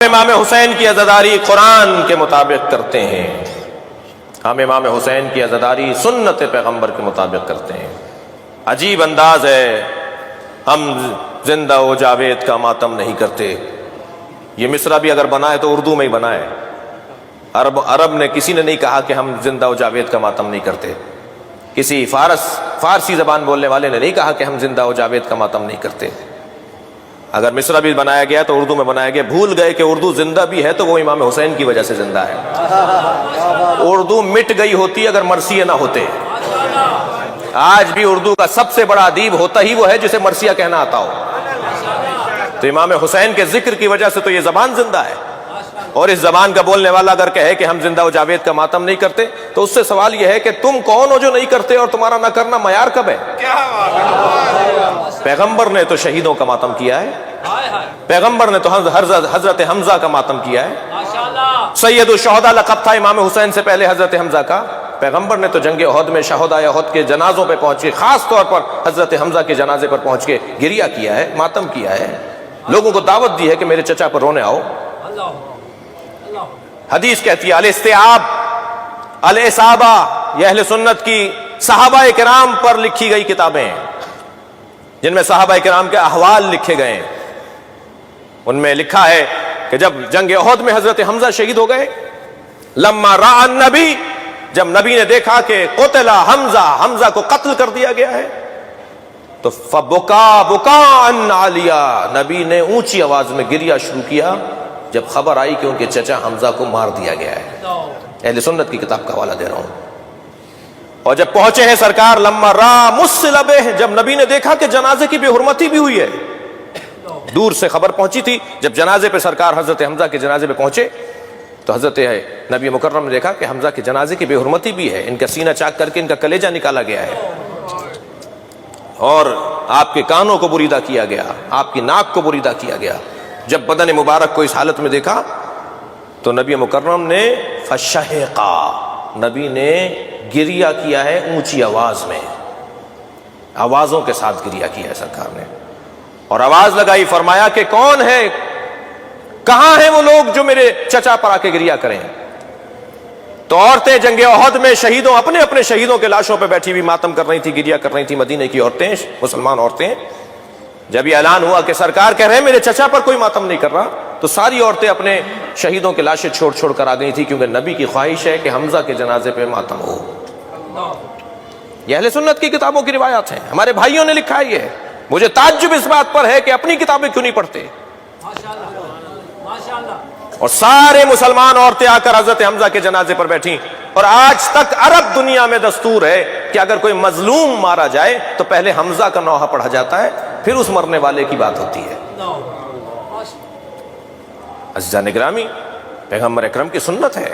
امام حسین کی عزاداری قرآن کے مطابق کرتے ہیں، ہم امام حسین کی عزاداری سنت پیغمبر کے مطابق کرتے ہیں۔ عجیب انداز ہے، ہم زندہ و جاوید کا ماتم نہیں کرتے۔ یہ مصرع بھی اگر بنا ہے تو اردو میں ہی بنا ہے۔ عرب نے کسی نے نہیں کہا کہ ہم زندہ و جاوید کا ماتم نہیں کرتے، کسی فارسی زبان بولنے والے نے نہیں کہا کہ ہم زندہ و جاوید کا ماتم نہیں کرتے۔ اگر مصرع بھی بنایا گیا تو اردو میں بنایا گیا، بھول گئے کہ اردو زندہ بھی ہے تو وہ امام حسین کی وجہ سے زندہ ہے۔ اردو مٹ گئی ہوتی اگر مرثیہ نہ ہوتے۔ آج بھی اردو کا سب سے بڑا ادیب ہوتا ہی وہ ہے جسے مرثیہ کہنا آتا ہو۔ تو امام حسین کے ذکر کی وجہ سے تو یہ زبان زندہ ہے، اور اس زبان کا بولنے والا اگر کہے کہ ہم زندہ و جاوید کا ماتم نہیں کرتے تو اس سے سوال یہ ہے کہ تم کون ہو جو نہیں کرتے، اور تمہارا نہ کرنا معیار کب ہے؟ پیغمبر نے تو شہیدوں کا ماتم کیا ہے، پیغمبر نے تو حضرت حمزہ کا ماتم کیا ہے۔ سید الشہداء لقب تھا امام حسین سے پہلے حضرت حمزہ کا۔ پیغمبر نے تو جنگ احد میں شہداء احد کے جنازوں پہ پہنچ کے، خاص طور پر حضرت حمزہ کے جنازے پر پہنچ کے گریہ کیا ہے، ماتم کیا ہے، لوگوں کو دعوت دی ہے کہ میرے چچا پر رونے آؤ۔ حدیث کہتی ہے الاستیعاب الاصابہ، یہ اہل سنت کی صحابہ کرام پر لکھی گئی کتابیں ہیں جن میں صحابہ کرام کے احوال لکھے گئے ہیں۔ ان میں لکھا ہے کہ جب جنگ احد میں حضرت حمزہ شہید ہو گئے، لما رأى النبی، جب نبی نے دیکھا کہ قتل حمزہ کو قتل کر دیا گیا ہے، تو فبکا بکاء عالیا، نبی نے اونچی آواز میں گریہ شروع کیا جب خبر آئی کہ ان کے چچا حمزہ کو مار دیا گیا ہے۔ اہل سنت کی کتاب کا حوالہ دے رہا ہوں۔ اور جب پہنچے ہیں سرکار لما را مسلبہ، جب نبی نے دیکھا کہ جنازے کی بے حرمتی بھی ہوئی ہے، دور سے خبر پہنچی تھی، جب جنازے پہ سرکار حضرت حمزہ کے جنازے پہ پہنچے تو حضرت نبی مکرم نے دیکھا کہ حمزہ کے جنازے کی بے حرمتی بھی ہے، ان کا سینہ چاک کر کے ان کا کلیجہ نکالا گیا ہے، اور آپ کے کانوں کو بریدہ کیا گیا، آپ کی ناک کو بریدہ کیا گیا۔ جب بدن مبارک کو اس حالت میں دیکھا تو نبی مکرم نے فشہقا، نبی نے گریہ کیا ہے اونچی آواز میں، آوازوں کے ساتھ گریہ کیا ہے سرکار نے، اور آواز لگائی، فرمایا کہ کون ہے، کہاں ہیں وہ لوگ جو میرے چچا پر آ کے گریہ کریں؟ تو عورتیں جنگ احد میں شہیدوں، اپنے اپنے شہیدوں کے لاشوں پہ بیٹھی ہوئی ماتم کر رہی تھی، گریہ کر رہی تھی، مدینے کی عورتیں، مسلمان عورتیں۔ جب یہ اعلان ہوا کہ سرکار کہہ رہے ہیں میرے چچا پر کوئی ماتم نہیں کر رہا، تو ساری عورتیں اپنے شہیدوں کے لاشیں چھوڑ چھوڑ کر آ گئی تھی، کیونکہ نبی کی خواہش ہے کہ حمزہ کے جنازے پہ ماتم ہو۔ یہ اہل سنت کی کتابوں کی روایات ہیں، ہمارے بھائیوں نے لکھا ہے یہ۔ مجھے تعجب اس بات پر ہے کہ اپنی کتابیں کیوں نہیں پڑھتے، اور سارے مسلمان عورتیں آ کر حضرت حمزہ کے جنازے پر بیٹھیں۔ اور آج تک عرب دنیا میں دستور ہے کہ اگر کوئی مظلوم مارا جائے تو پہلے حمزہ کا نوحہ پڑھا جاتا ہے، پھر اس مرنے والے کی بات ہوتی ہے۔ عزیزان گرامی، پیغمبر اکرم کی سنت ہے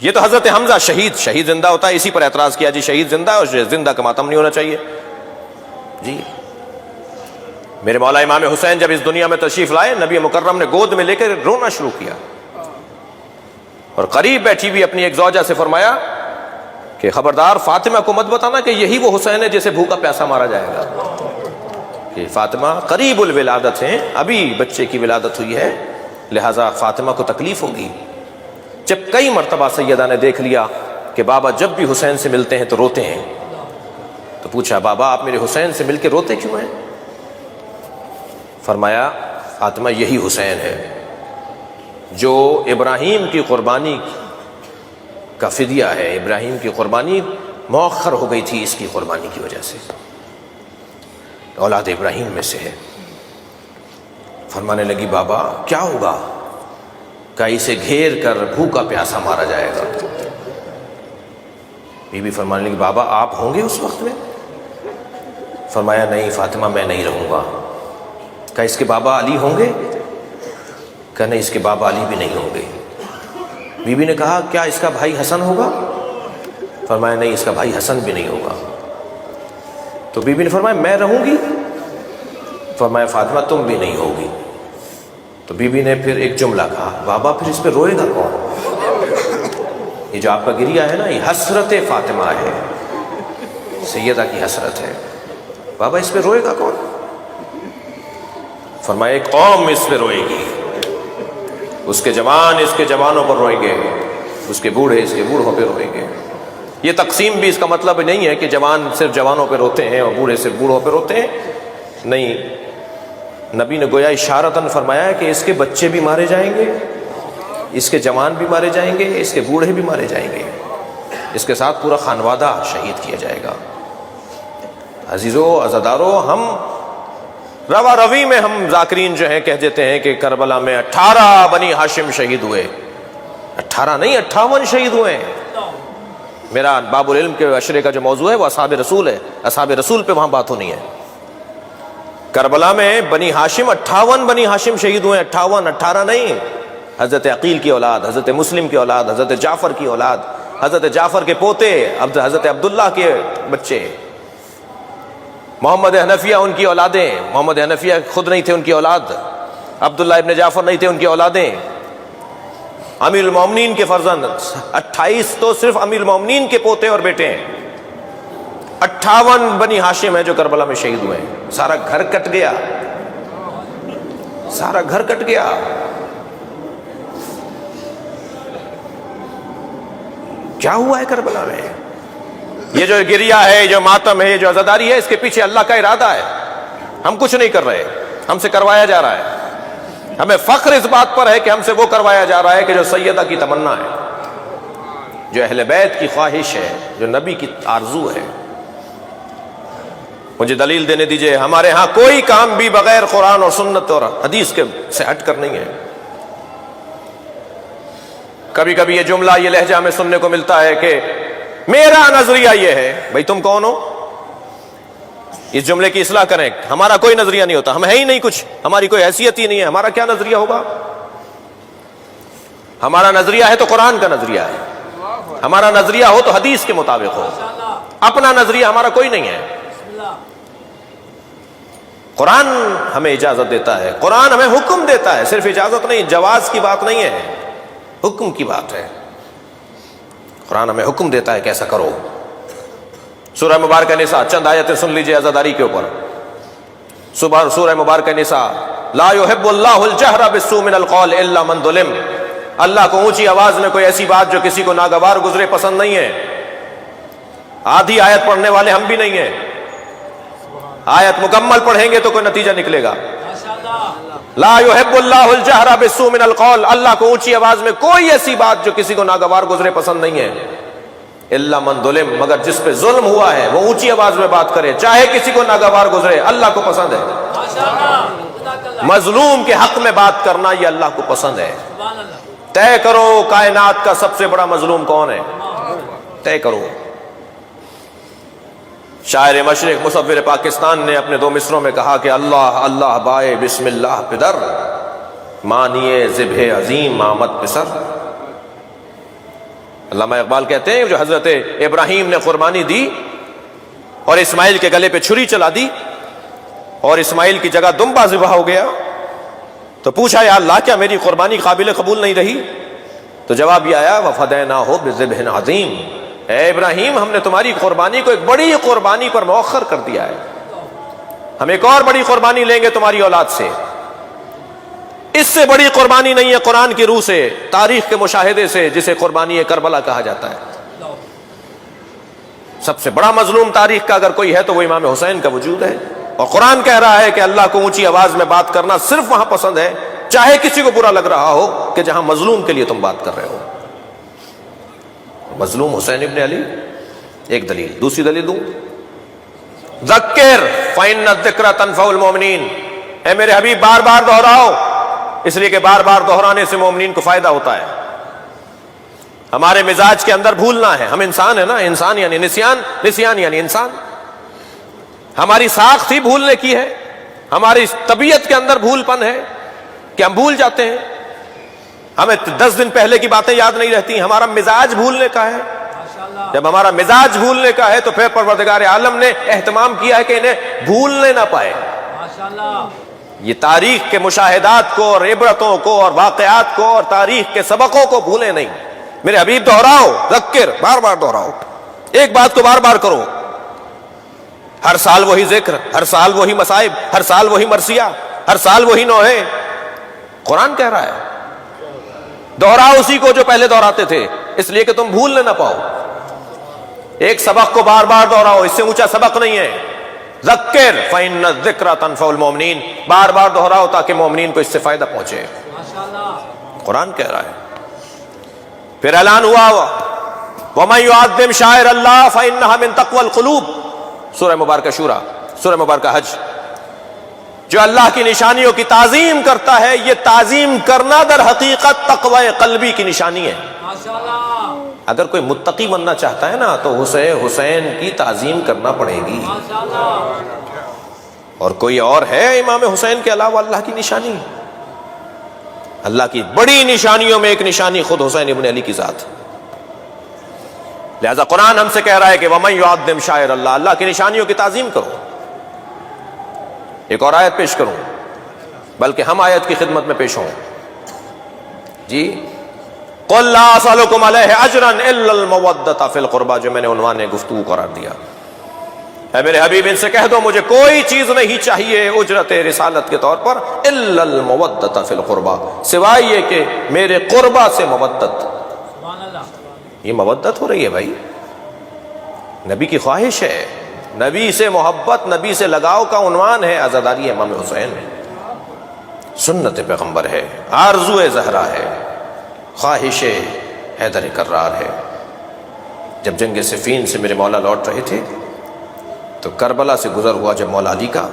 یہ۔ تو حضرت حمزہ شہید زندہ ہوتا ہے، اسی پر اعتراض کیا جی شہید زندہ ہے اور زندہ کا ماتم نہیں ہونا چاہیے جی۔ میرے مولا امام حسین جب اس دنیا میں تشریف لائے، نبی مکرم نے گود میں لے کر رونا شروع کیا، اور قریب بیٹھی ہوئی اپنی ایک زوجہ سے فرمایا کہ خبردار فاطمہ کو مت بتانا کہ یہی وہ حسین ہے جسے بھوکا پیاسا مارا جائے گا، کہ فاطمہ قریب الولادت ہیں، ابھی بچے کی ولادت ہوئی ہے، لہذا فاطمہ کو تکلیف ہوگی۔ جب کئی مرتبہ سیدہ نے دیکھ لیا کہ بابا جب بھی حسین سے ملتے ہیں تو روتے ہیں، تو پوچھا بابا آپ میرے حسین سے مل کے روتے کیوں ہیں؟ فرمایا فاطمہ یہی حسین ہے جو ابراہیم کی قربانی کا فدیہ ہے، ابراہیم کی قربانی مؤخر ہو گئی تھی اس کی قربانی کی وجہ سے، اولاد ابراہیم میں سے ہے۔ فرمانے لگی بابا کیا ہوگا؟ کہ اسے گھیر کر بھوکا پیاسا مارا جائے گا۔ بی بی فرمانے لگی بابا آپ ہوں گے اس وقت میں؟ فرمایا نہیں فاطمہ میں نہیں رہوں گا۔ کہ اس کے بابا علی ہوں گے؟ کہ نہیں اس کے بابا علی بھی نہیں ہوں گے۔ بی بی نے کہا کیا اس کا بھائی حسن ہوگا؟ فرمایا نہیں اس کا بھائی حسن بھی نہیں ہوگا۔ تو بی بی نے فرمایا میں رہوں گی؟ فرمایا فاطمہ تم بھی نہیں ہوگی۔ تو بی بی نے پھر ایک جملہ کہا بابا پھر اس پہ روئے گا کون؟ یہ جو آپ کا گریہ ہے نا یہ حسرت فاطمہ ہے، سیدہ کی حسرت ہے، بابا اس پہ روئے گا کون؟ فرمایا ایک قوم اس پہ روئے گی، اس کے جوان اس کے جوانوں پر روئیں گے، اس کے بوڑھے اس کے بوڑھوں پہ روئیں گے۔ یہ تقسیم بھی اس کا مطلب نہیں ہے کہ جوان صرف جوانوں پہ روتے ہیں اور بوڑھے صرف بوڑھوں پہ روتے ہیں، نہیں، نبی نے گویا اشارتاً فرمایا ہے کہ اس کے بچے بھی مارے جائیں گے، اس کے جوان بھی مارے جائیں گے، اس کے بوڑھے بھی مارے جائیں گے، اس کے ساتھ پورا خانوادہ شہید کیا جائے گا۔ عزیزو عزادارو، ہم روا روی میں ہم ذاکرین جو ہیں کہہ دیتے ہیں کہ کربلا میں 18 بنی ہاشم شہید ہوئے، 18 نہیں 58 شہید ہوئے ہیں۔ میرا باب العلم کے عشرے کا جو موضوع ہے وہ اصحاب رسول ہے، اصحاب رسول پہ وہاں بات ہونی ہے۔ کربلا میں بنی ہاشم 58 بنی ہاشم شہید ہوئے، 58، 18 نہیں۔ حضرت عقیل کی اولاد، حضرت مسلم کی اولاد، حضرت جعفر کی اولاد، حضرت جعفر کے پوتے، حضرت عبداللہ کے بچے، محمد حنفیہ ان کی اولادیں، محمد حنفیہ خود نہیں تھے ان کی اولاد، عبداللہ ابن جعفر نہیں تھے ان کی اولادیں، امیر المومنین کے فرزند 28 تو صرف امیر المومنین کے پوتے اور بیٹے ہیں، 58 بنی ہاشم ہیں جو کربلا میں شہید ہوئے ہیں۔ سارا گھر کٹ گیا، سارا گھر کٹ گیا۔ کیا ہوا ہے کربلا میں؟ یہ جو گریہ ہے، جو ماتم ہے، جو عزاداری ہے، اس کے پیچھے اللہ کا ارادہ ہے۔ ہم کچھ نہیں کر رہے، ہم سے کروایا جا رہا ہے۔ ہمیں فخر اس بات پر ہے کہ ہم سے وہ کروایا جا رہا ہے کہ جو سیدہ کی تمنا ہے، جو اہل بیت کی خواہش ہے، جو نبی کی آرزو ہے۔ مجھے دلیل دینے دیجئے، ہمارے ہاں کوئی کام بھی بغیر قرآن اور سنت اور حدیث کے سے ہٹ کر نہیں ہے۔ کبھی کبھی یہ جملہ، یہ لہجہ ہمیں سننے کو ملتا ہے کہ میرا نظریہ یہ ہے۔ بھئی تم کون ہو؟ اس جملے کی اصلاح کریں۔ ہمارا کوئی نظریہ نہیں ہوتا، ہم ہے ہی نہیں کچھ، ہماری کوئی حیثیت ہی نہیں ہے، ہمارا کیا نظریہ ہوگا؟ ہمارا نظریہ ہے تو قرآن کا نظریہ ہے، ہمارا نظریہ ہو تو حدیث کے مطابق ہو، اپنا نظریہ ہمارا کوئی نہیں ہے۔ قرآن ہمیں اجازت دیتا ہے، قرآن ہمیں حکم دیتا ہے، صرف اجازت نہیں، جواز کی بات نہیں ہے، حکم کی بات ہے۔ قرآن ہمیں حکم دیتا ہے کہ ایسا کرو۔ سورہ مبارکہ نساء، چند آیتیں سن لیجئے عزاداری کے اوپر۔ سورہ مبارکہ نساء، لا يحب اللہ الجہر بالسوء من القول الا من ظلم۔ اللہ کو اونچی آواز میں کوئی ایسی بات جو کسی کو ناگوار گزرے پسند نہیں ہے۔ آدھی آیت پڑھنے والے ہم بھی نہیں ہیں، آیت مکمل پڑھیں گے تو کوئی نتیجہ نکلے گا۔ لا يحب اللہ الجہر بالسوء من القول، اللہ کو اونچی آواز میں کوئی ایسی بات جو کسی کو ناگوار گزرے پسند نہیں ہے۔ الا من ظلم، مگر جس پہ ظلم ہوا ہے وہ اونچی آواز میں بات کرے، چاہے کسی کو ناگوار گزرے، اللہ کو پسند ہے۔ مظلوم کے حق میں بات کرنا یہ اللہ کو پسند ہے۔ طے کرو کائنات کا سب سے بڑا مظلوم کون ہے، طے کرو۔ شاعر مشرق مصور پاکستان نے اپنے 2 مصروں میں کہا کہ اللہ اللہ بائے بسم اللہ پدر، مانیے ذبح عظیم آمد پسر۔ علامہ اقبال کہتے ہیں جو حضرت ابراہیم نے قربانی دی اور اسماعیل کے گلے پہ چھری چلا دی اور اسماعیل کی جگہ دمبا ذبح ہو گیا، تو پوچھا یا اللہ کیا میری قربانی قابل قبول نہیں رہی؟ تو جواب یہ آیا وَفَدَيْنَاهُ بِذِبْحٍ عَظِيمٍ، اے ابراہیم ہم نے تمہاری قربانی کو ایک بڑی قربانی پر مؤخر کر دیا ہے، ہم ایک اور بڑی قربانی لیں گے تمہاری اولاد سے۔ اس سے بڑی قربانی نہیں ہے قرآن کی روح سے، تاریخ کے مشاہدے سے، جسے قربانی کربلا کہا جاتا ہے۔ سب سے بڑا مظلوم تاریخ کا اگر کوئی ہے تو وہ امام حسین کا وجود ہے، اور قرآن کہہ رہا ہے کہ اللہ کو اونچی آواز میں بات کرنا صرف وہاں پسند ہے چاہے کسی کو برا لگ رہا ہو کہ جہاں مظلوم کے لیے تم بات کر رہے ہو۔ مظلوم حسین ابن علی، ایک دلیل۔ دوسری دلیل دوں، ذکر فإن الذکر تنفع المؤمنین، اے میرے حبیب بار بار دہراؤ، اس لیے کہ بار بار دہرانے سے مومنین کو فائدہ ہوتا ہے۔ ہمارے مزاج کے اندر بھولنا ہے، ہم انسان ہیں نا، انسان یعنی نسیان یعنی انسان، ہماری ساخت ہی بھولنے کی ہے، ہماری طبیعت کے اندر بھول پن ہے کہ ہم بھول جاتے ہیں، ہمیں 10 دن پہلے کی باتیں یاد نہیں رہتی، ہمارا مزاج بھولنے کا ہے۔ جب ہمارا مزاج بھولنے کا ہے تو پھر پروردگار عالم نے اہتمام کیا ہے کہ انہیں بھولنے نہ پائے۔ یہ تاریخ کے مشاہدات کو اور عبرتوں کو اور واقعات کو اور تاریخ کے سبقوں کو بھولے نہیں۔ میرے حبیب دہراؤ، ذکر، بار بار دہراؤ، ایک بات کو بار بار کرو، ہر سال وہی ذکر، ہر سال وہی مصائب، ہر سال وہی مرثیہ، ہر سال وہی نوحے۔ قرآن کہہ رہا ہے دوہراؤ اسی کو جو پہلے دہراتے تھے، اس لیے کہ تم بھولنے نہ پاؤ۔ ایک سبق کو بار بار دہراؤ، اس سے اونچا سبق نہیں ہے۔ ذکر فإن الذکر تنفع المؤمنین، بار بار دہراؤ تاکہ مومنین کو اس سے فائدہ پہنچے۔ قرآن کہہ رہا ہے۔ پھر اعلان ہوا وَمَن يُعَظِّمْ شَعَائِرَ اللَّهِ فَإِنَّهَا مِن تَقْوَى الْقُلُوبِ، سورہ مبارکہ شورى، سورہ مبارکہ حج۔ جو اللہ کی نشانیوں کی تعظیم کرتا ہے، یہ تعظیم کرنا در حقیقت تقوی قلبی کی نشانی ہے۔ اگر کوئی متقی بننا چاہتا ہے نا تو حسین کی تعظیم کرنا پڑے گی۔ اور کوئی اور ہے امام حسین کے علاوہ اللہ کی نشانی؟ اللہ کی بڑی نشانیوں میں ایک نشانی خود حسین ابن علی کی ذات۔ لہذا قرآن ہم سے کہہ رہا ہے کہ وَمَن يُعَظِّمْ شَعَائِرَ اللَّهِ، اللہ کی نشانیوں کی تعظیم کرو۔ ایک اور آیت پیش کروں، بلکہ ہم آیت کی خدمت میں پیش ہوں جی۔ قُلْ لَا أَسْأَلُكُمْ عَلَيْهِ أَجْرًا إِلَّا الْمَوَدَّةَ فِي الْقُرْبَى، جو میں نے عنوان گفتگو قرار دیا۔ اے میرے حبیب ان سے کہہ دو مجھے کوئی چیز نہیں چاہیے اجرت رسالت کے طور پر الا المودۃ فی القربى، سوائے یہ کہ میرے قربا سے مودت۔ یہ مودت ہو رہی ہے بھائی، نبی کی خواہش ہے، نبی سے محبت، نبی سے لگاؤ کا عنوان ہے عزاداری امام حسین، سنت پیغمبر ہے، آرزو زہرا ہے، خواہش حیدر کرار ہے۔ جب جنگ صفین سے میرے مولا لوٹ رہے تھے تو کربلا سے گزر ہوا جب مولا علی کا،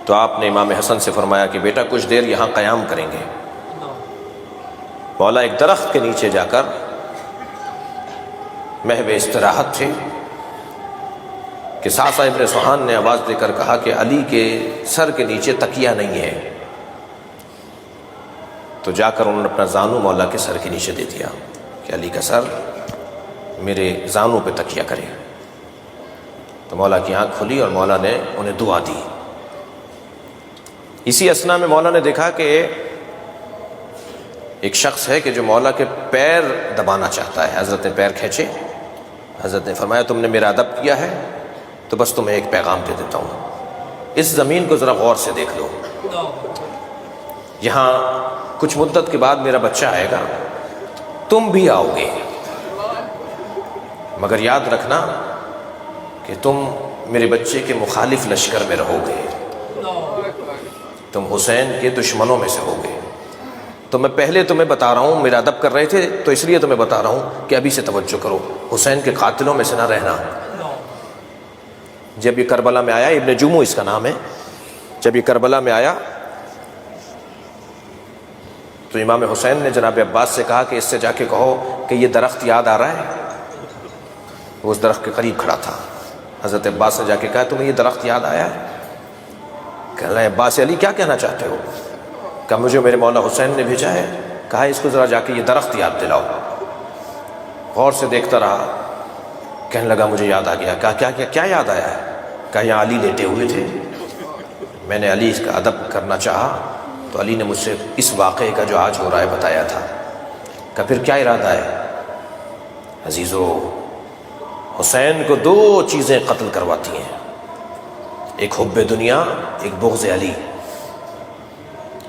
تو آپ نے امام حسن سے فرمایا کہ بیٹا کچھ دیر یہاں قیام کریں گے۔ مولا ایک درخت کے نیچے جا کر محو استراحت تھے کہ ساسا ابن سوہان نے آواز دے کر کہا کہ علی کے سر کے نیچے تکیہ نہیں ہے، تو جا کر انہوں نے اپنا زانو مولا کے سر کے نیچے دے دیا کہ علی کا سر میرے زانو پہ تکیہ کرے۔ تو مولا کی آنکھ کھلی اور مولا نے انہیں دعا دی۔ اسی اثنا میں مولا نے دیکھا کہ ایک شخص ہے کہ جو مولا کے پیر دبانا چاہتا ہے۔ حضرت نے پیر کھینچے، حضرت نے فرمایا تم نے میرا ادب کیا ہے تو بس تمہیں ایک پیغام دے دیتا ہوں، اس زمین کو ذرا غور سے دیکھ لو، یہاں کچھ مدت کے بعد میرا بچہ آئے گا، تم بھی آؤ گے، مگر یاد رکھنا کہ تم میرے بچے کے مخالف لشکر میں رہو گے، تم حسین کے دشمنوں میں سے ہوگے۔ تو میں پہلے تمہیں بتا رہا ہوں، میرا ادب کر رہے تھے تو اس لیے تمہیں بتا رہا ہوں کہ ابھی سے توجہ کرو، حسین کے قاتلوں میں سے نہ رہنا۔ جب یہ کربلا میں آیا، ابن جمو اس کا نام ہے، جب یہ کربلا میں آیا تو امام حسین نے جناب عباس سے کہا کہ اس سے جا کے کہو کہ یہ درخت یاد آ رہا ہے۔ وہ اس درخت کے قریب کھڑا تھا۔ حضرت عباس نے جا کے کہا تمہیں یہ درخت یاد آیا ہے؟ کہنے لگے عباس علی کیا کہنا چاہتے ہو؟ کہا مجھے میرے مولا حسین نے بھیجا ہے، کہا اس کو ذرا جا کے یہ درخت یاد دلاؤ۔ غور سے دیکھتا رہا، کہنے لگا مجھے یاد آ گیا۔ کہا کیا یاد آیا ہے؟ کہا یہاں علی لیٹے ہوئے تھے، میں نے علی کا ادب کرنا چاہا تو علی نے مجھ سے اس واقعے کا جو آج ہو رہا ہے بتایا تھا۔ کہا پھر کیا ارادہ ہے؟ عزیزو، حسین کو دو چیزیں قتل کرواتی ہیں، ایک حب دنیا، ایک بغض علی۔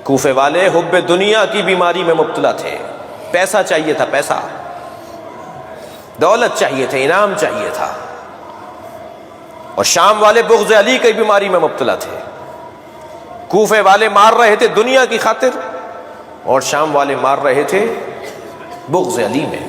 کوفے والے حب دنیا کی بیماری میں مبتلا تھے، پیسہ چاہیے تھا، پیسہ، دولت چاہیے تھے، انعام چاہیے تھا۔ اور شام والے بغض علی کی بیماری میں مبتلا تھے۔ کوفے والے مار رہے تھے دنیا کی خاطر، اور شام والے مار رہے تھے بغض علی میں۔